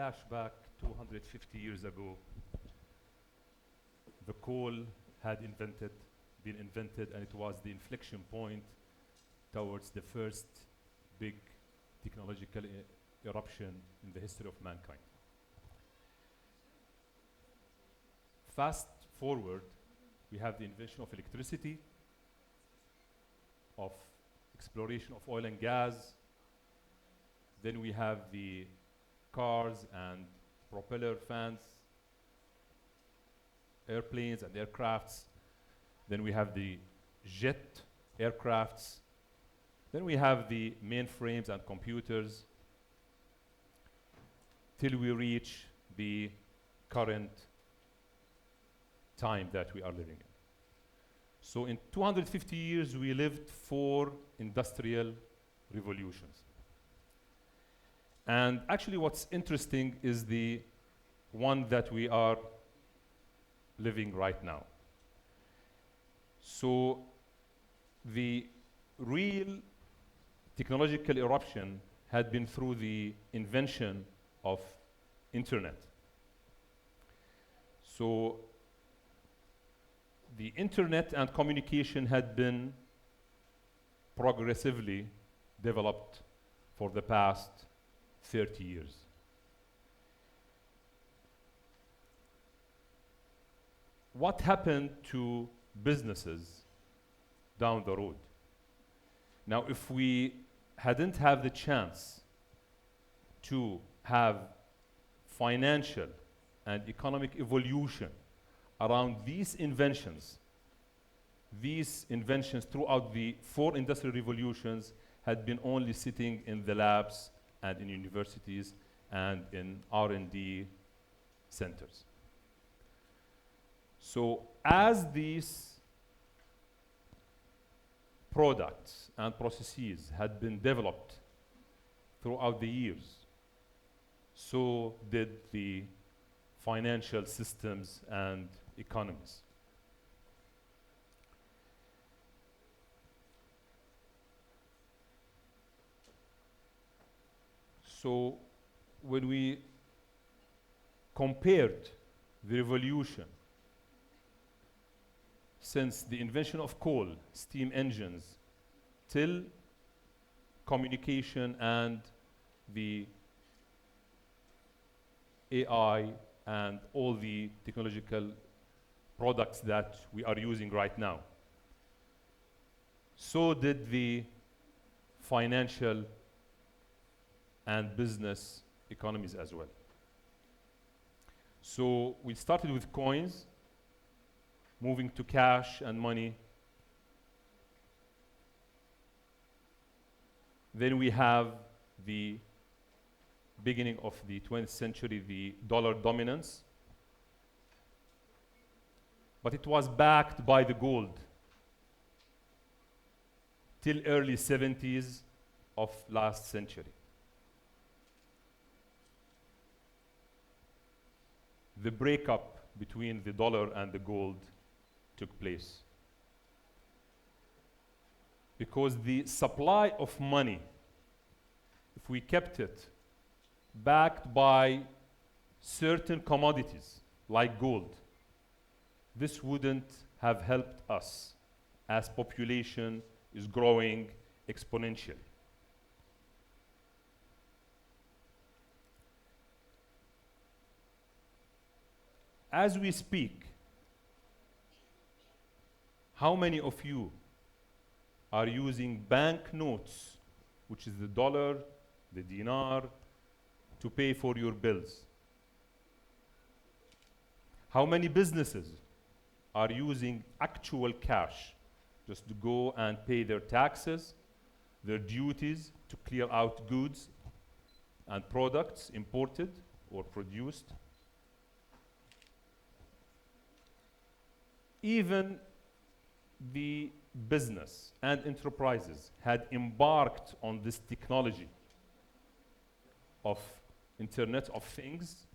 flashback 250 years ago, the coal had been invented, and it was the inflection point towards the first big technological eruption in the history of mankind. Fast forward, we have the invention of electricity, of exploration of oil and gas. Then we have the cars and propeller fans, airplanes and aircrafts. Then we have the jet aircrafts. Then we have the mainframes and computers, till we reach the current time that we are living in. So in 250 years, we lived 4 industrial revolutions. And actually what's interesting is the one that we are living right now. So the real technological eruption had been through the invention of internet. So the internet and communication had been progressively developed for the past 30 years. What happened to businesses down the road? Now, if we hadn't have the chance to have financial and economic evolution around these inventions throughout the 4 industrial revolutions had been only sitting in the labs and in universities and in R&D centers. So as these products and processes had been developed throughout the years, so did the financial systems and economies. So when we compared the revolution since the invention of coal, steam engines, till communication and the AI and all the technological products that we are using right now, so did the financial and business economies as well. So we started with coins, moving to cash and money. Then we have the beginning of the 20th century, the dollar dominance. But it was backed by the gold till early 70s of last century. The breakup between the dollar and the gold took place because the supply of money, if we kept it backed by certain commodities like gold, this wouldn't have helped us as population is growing exponentially. As we speak, how many of you are using banknotes, which is the dollar, the dinar, to pay for your bills? How many businesses are using actual cash just to go and pay their taxes, their duties, to clear out goods and products imported or produced? Even the business and enterprises had embarked on this technology of Internet of Things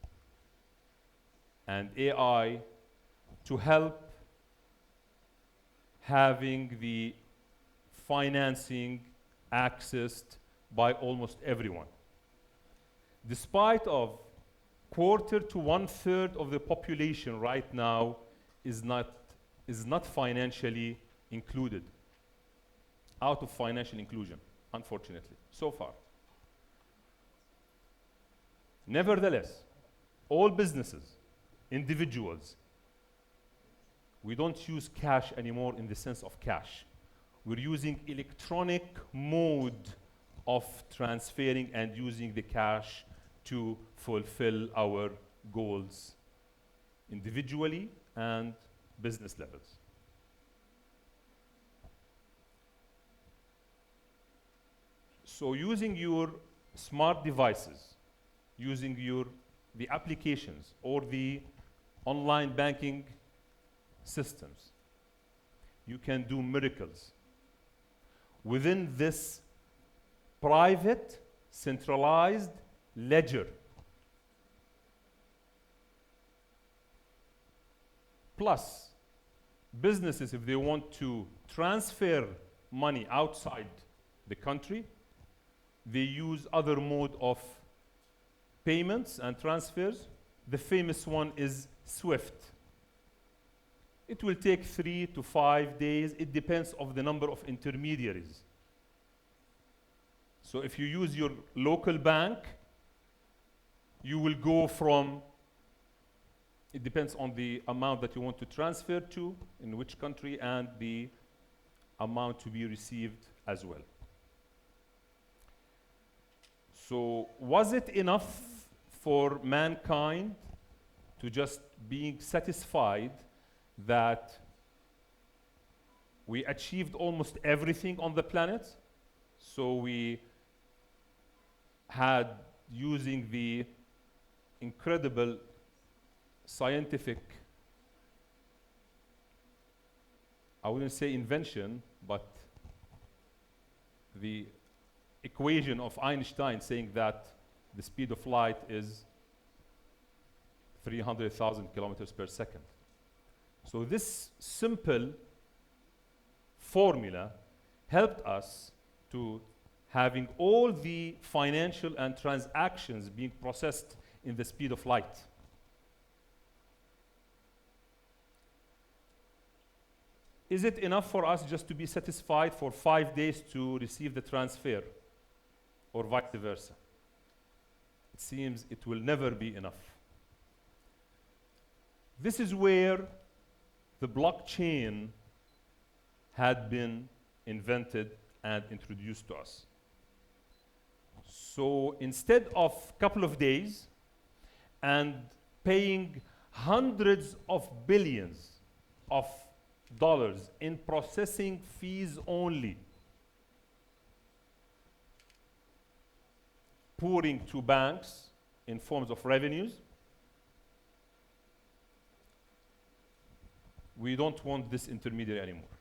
and AI to help having the financing accessed by almost everyone. Despite of quarter to 1/3 of the population right now is not financially included, out of financial inclusion, unfortunately, so far. Nevertheless, all businesses, individuals, we don't use cash anymore in the sense of cash. We're using electronic mode of transferring and using the cash to fulfill our goals individually and business levels. So using your smart devices, using the applications or the online banking systems, you can do miracles within this private, centralized ledger. Plus, businesses, if they want to transfer money outside the country, they use other mode of payments and transfers. The famous one is SWIFT. It will take 3 to 5 days. It depends on the number of intermediaries. So if you use your local bank, you will go from, it depends on the amount that you want to transfer to, in which country, and the amount to be received as well. So was it enough for mankind to just being satisfied that we achieved almost everything on the planet? So we had, using the incredible scientific, I wouldn't say invention, but the equation of Einstein saying that the speed of light is 300,000 kilometers per second. So this simple formula helped us to having all the financial and transactions being processed in the speed of light. Is it enough for us just to be satisfied for 5 days to receive the transfer, or vice versa? It seems it will never be enough. This is where the blockchain had been invented and introduced to us. So instead of a couple of days and paying hundreds of billions of dollars in processing fees only, pouring to banks in forms of revenues, we don't want this intermediary anymore.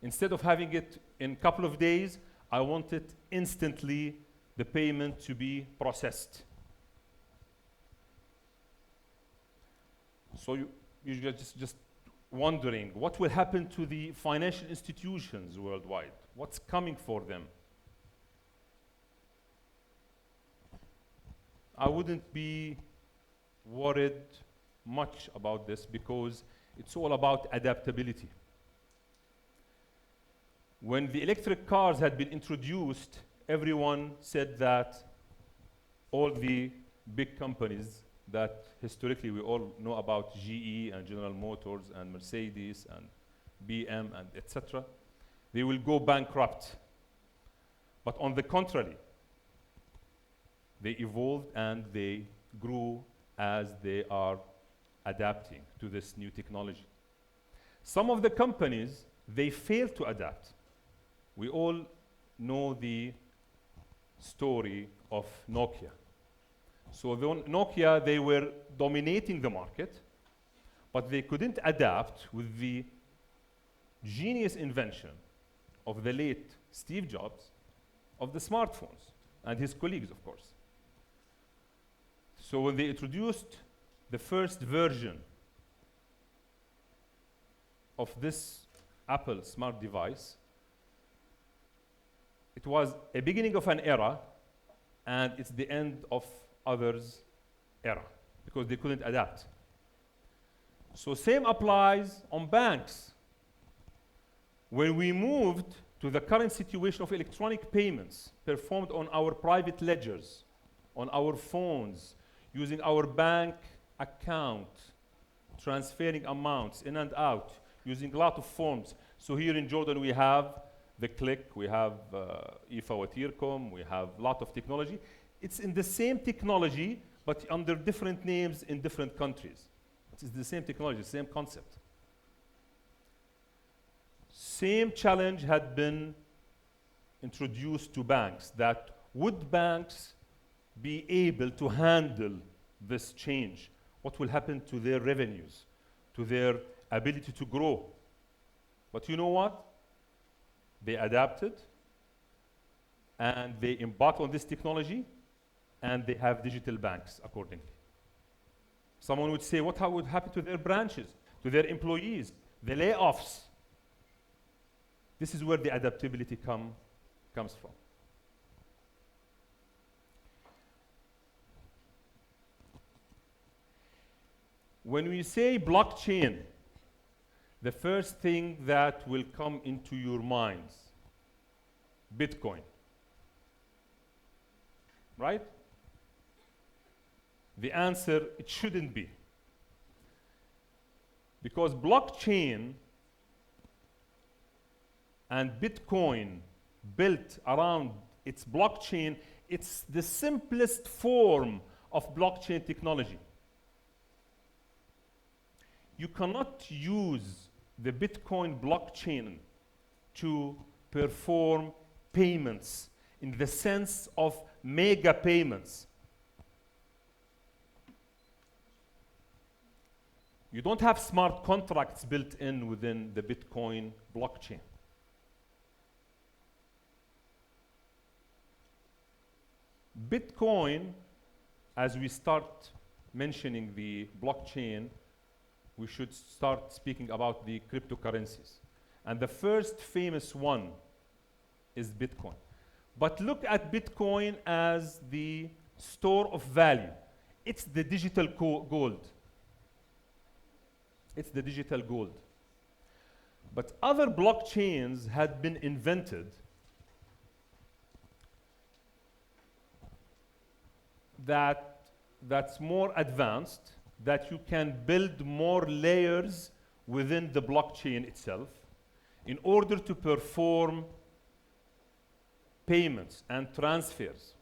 Instead of having it in a couple of days, I want it instantly, the payment to be processed. So you're just wondering, what will happen to the financial institutions worldwide? What's coming for them? I wouldn't be worried much about this because it's all about adaptability. When the electric cars had been introduced, everyone said that all the big companies that historically we all know about, GE and General Motors and Mercedes and BM and etc., they will go bankrupt. But on the contrary, they evolved and they grew as they are adapting to this new technology. Some of the companies, they failed to adapt. We all know the story of Nokia. So Nokia, they were dominating the market, but they couldn't adapt with the genius invention of the late Steve Jobs of the smartphones, and his colleagues, of course. So when they introduced the first version of this Apple smart device, it was a beginning of an era, and it's the end of others era because they couldn't adapt. So same applies on banks. When we moved to the current situation of electronic payments performed on our private ledgers, on our phones, using our bank account, transferring amounts in and out, using a lot of forms. So here in Jordan we have the click, we have e-Fawatircom, we have a lot of technology. It's in the same technology, but under different names in different countries. It's the same technology, same concept. Same challenge had been introduced to banks, that would banks be able to handle this change? What will happen to their revenues, to their ability to grow? But you know what? They adapted, and they embarked on this technology, and they have digital banks accordingly. Someone would say, what would happen to their branches, to their employees, the layoffs? This is where the adaptability comes from. When we say blockchain, the first thing that will come into your minds, Bitcoin, right? The answer, it shouldn't be. Because blockchain and Bitcoin built around its blockchain, it's the simplest form of blockchain technology. You cannot use the Bitcoin blockchain to perform payments in the sense of mega payments. You don't have smart contracts built in within the Bitcoin blockchain. Bitcoin, as we start mentioning the blockchain, we should start speaking about the cryptocurrencies. And the first famous one is Bitcoin. But look at Bitcoin as the store of value. It's the digital gold. It's the digital gold. But other blockchains had been invented that's more advanced, that you can build more layers within the blockchain itself in order to perform payments and transfers.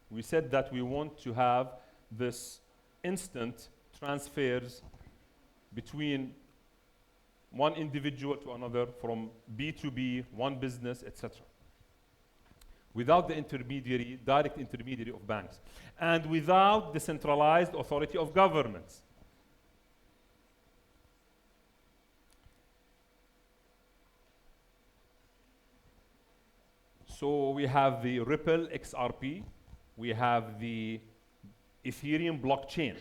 We said that we want to have this instant transfers between one individual to another, from B to B, one business, etc. Without the intermediary, direct intermediary of banks, and without the centralized authority of governments. So we have the Ripple XRP, we have the Ethereum blockchain.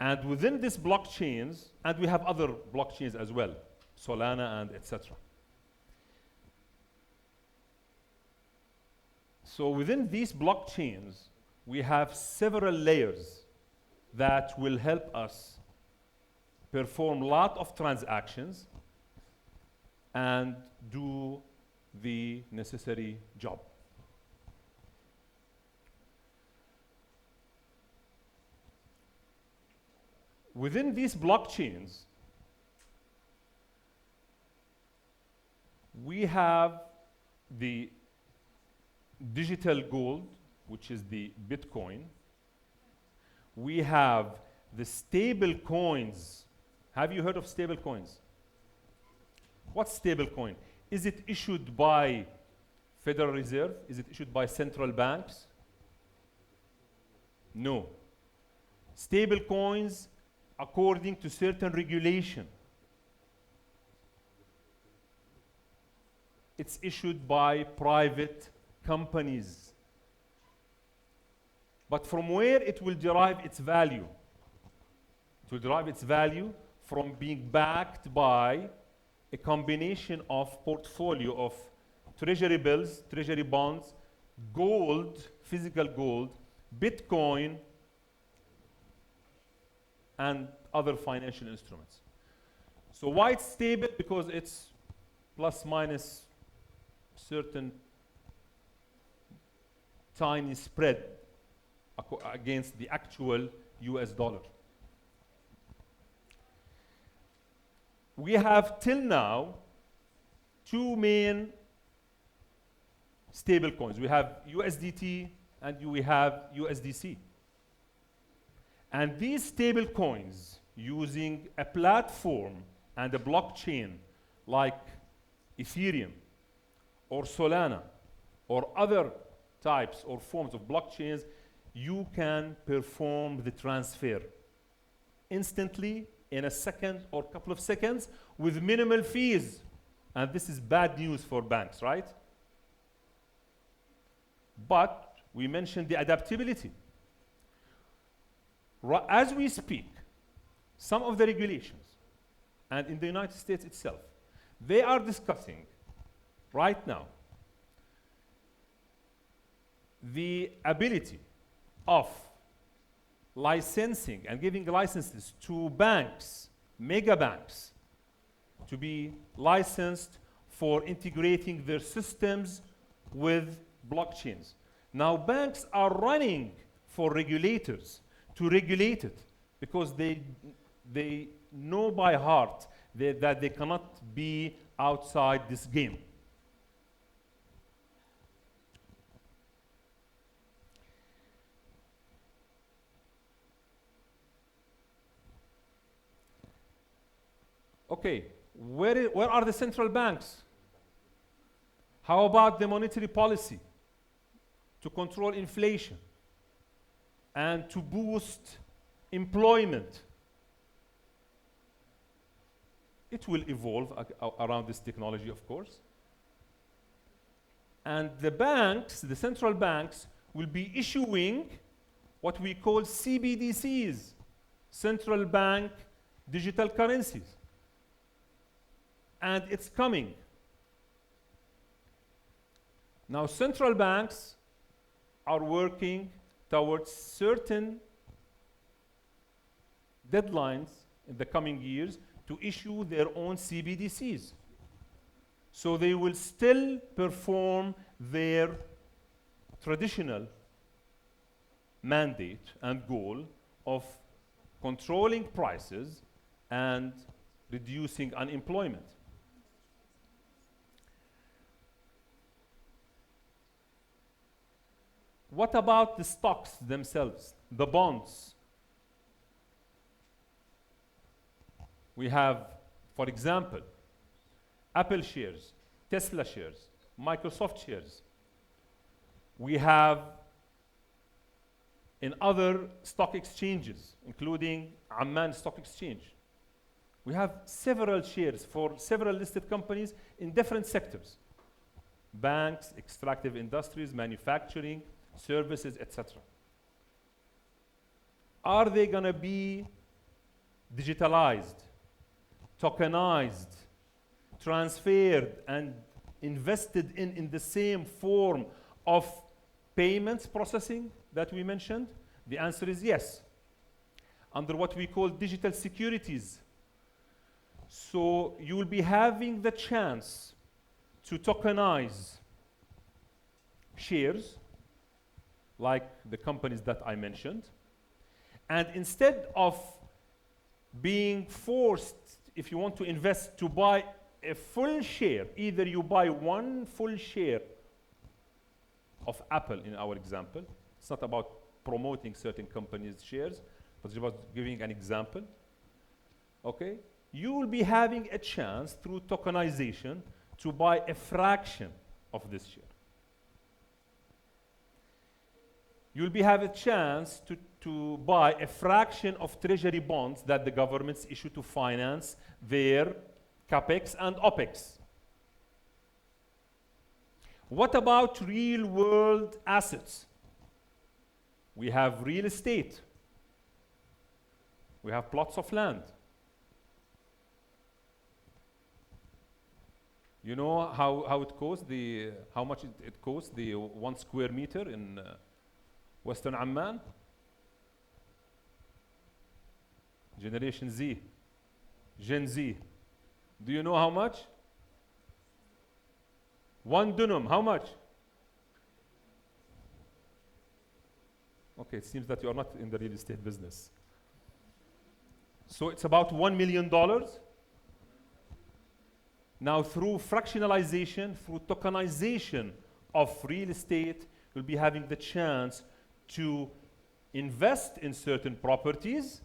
And within these blockchains, and we have other blockchains as well, Solana and etc. So within these blockchains, we have several layers that will help us perform a lot of transactions and do the necessary job. Within these blockchains, we have the digital gold, which is the Bitcoin. We have the stable coins. Have you heard of stable coins? What's stable coin? Is it issued by Federal Reserve? Is it issued by central banks? No. Stable coins, according to certain regulation, it's issued by private companies. But from where it will derive its value? It will derive its value from being backed by a combination of portfolio of treasury bills, treasury bonds, gold, physical gold, Bitcoin, and other financial instruments. So why it's stable? Because it's plus minus certain tiny spread against the actual US dollar. We have till now two main stable coins. We have USDT and we have USDC. And these stable coins, using a platform and a blockchain like Ethereum or Solana or other types or forms of blockchains, you can perform the transfer instantly in a second or couple of seconds with minimal fees. And this is bad news for banks, right? But we mentioned the adaptability. As we speak, some of the regulations, and in the United States itself, they are discussing right now the ability of licensing and giving licenses to banks, mega banks, to be licensed for integrating their systems with blockchains. Now, banks are running for regulators to regulate it because they know by heart that they cannot be outside this game. Okay, where are the central banks? How about the monetary policy to control inflation and to boost employment? It will evolve around this technology, of course. And the banks, the central banks, will be issuing what we call CBDCs, central bank digital currencies. And it's coming. Now, central banks are working towards certain deadlines in the coming years to issue their own CBDCs. So they will still perform their traditional mandate and goal of controlling prices and reducing unemployment. What about the stocks themselves, the bonds? We have, for example, Apple shares, Tesla shares, Microsoft shares. We have in other stock exchanges, including Amman Stock Exchange. We have several shares for several listed companies in different sectors: banks, extractive industries, manufacturing, services, etc. Are they going to be digitalized, tokenized, transferred, and invested in the same form of payments processing that we mentioned? The answer is yes, under what we call digital securities. So you will be having the chance to tokenize shares, like the companies that I mentioned. And instead of being forced, if you want to invest, to buy a full share, either you buy one full share of Apple in our example. It's not about promoting certain companies' shares, but it's about giving an example. Okay? You will be having a chance through tokenization to buy a fraction of this share. You'll be having a chance to buy a fraction of treasury bonds that the governments issue to finance their capex and opex. What about real world assets? We have real estate. We have plots of land. You know how it costs, how much it costs, the 1 square meter in Western Amman? Generation Z, Gen Z. Do you know how much? 1 dunum, how much? Okay, it seems that you are not in the real estate business. So it's about $1 million. Now, through fractionalization, through tokenization of real estate, you'll be having the chance to invest in certain properties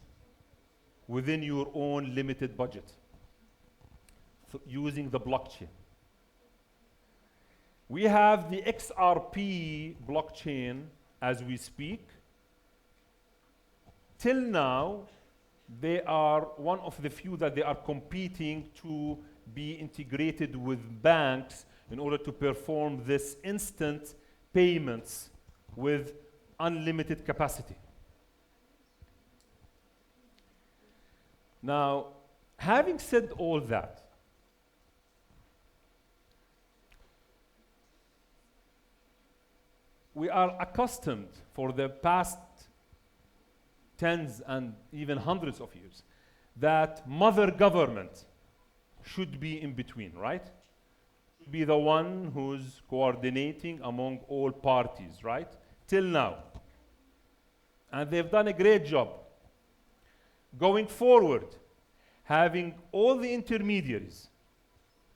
within your own limited budget using the blockchain. We have the XRP blockchain as we speak. Till now, they are one of the few that they are competing to be integrated with banks in order to perform this instant payments with unlimited capacity. Now, having said all that, we are accustomed for the past tens and even hundreds of years that mother government should be in between, right? Should be the one who's coordinating among all parties, right? Till now. And they've done a great job. Going forward, having all the intermediaries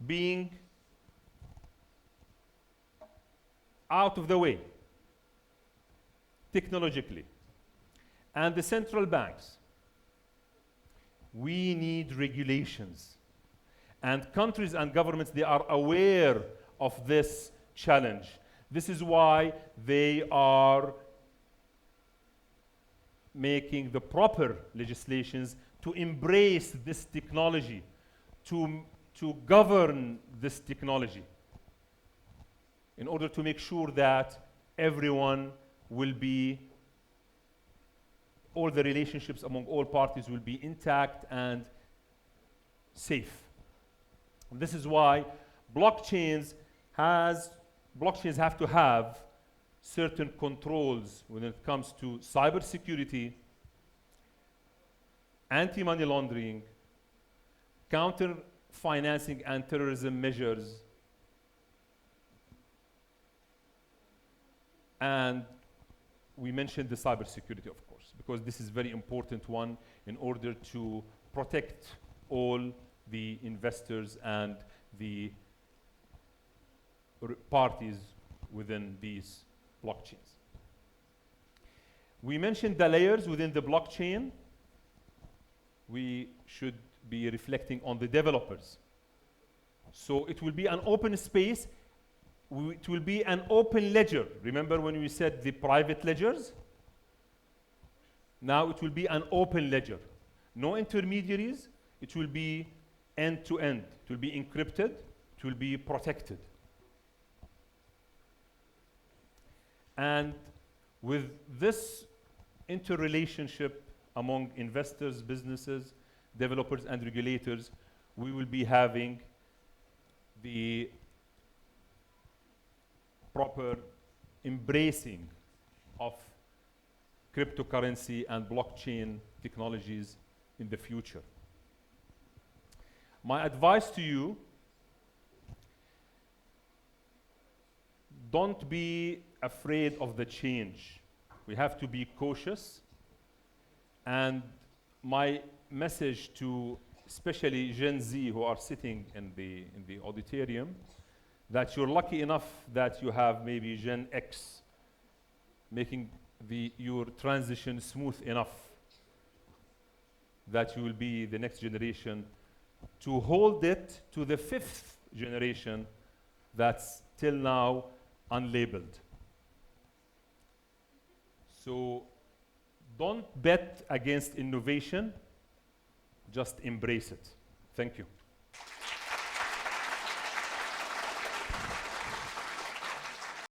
being out of the way technologically, and the central banks, we need regulations. And countries and governments, they are aware of this challenge. This is why they are making the proper legislations to embrace this technology, to govern this technology, in order to make sure that everyone will be, all the relationships among all parties will be intact and safe. And this is why blockchains have to have certain controls when it comes to cybersecurity, anti-money laundering, counter-financing and terrorism measures, and we mentioned the cybersecurity, of course, because this is a very important one in order to protect all the investors and the parties within these blockchains. We mentioned the layers within the blockchain. We should be reflecting on the developers. So it will be an open space. It will be an open ledger. Remember when we said the private ledgers? Now it will be an open ledger. No intermediaries. It will be end-to-end. It will be encrypted. It will be protected. And with this interrelationship among investors, businesses, developers, and regulators, we will be having the proper embracing of cryptocurrency and blockchain technologies in the future. My advice to you, don't be afraid of the change. We have to be cautious. And my message to especially Gen Z who are sitting in the auditorium, that you're lucky enough that you have maybe Gen X making your transition smooth enough that you will be the next generation to hold it to the 5th generation that's till now unlabeled. So don't bet against innovation, just embrace it. Thank you.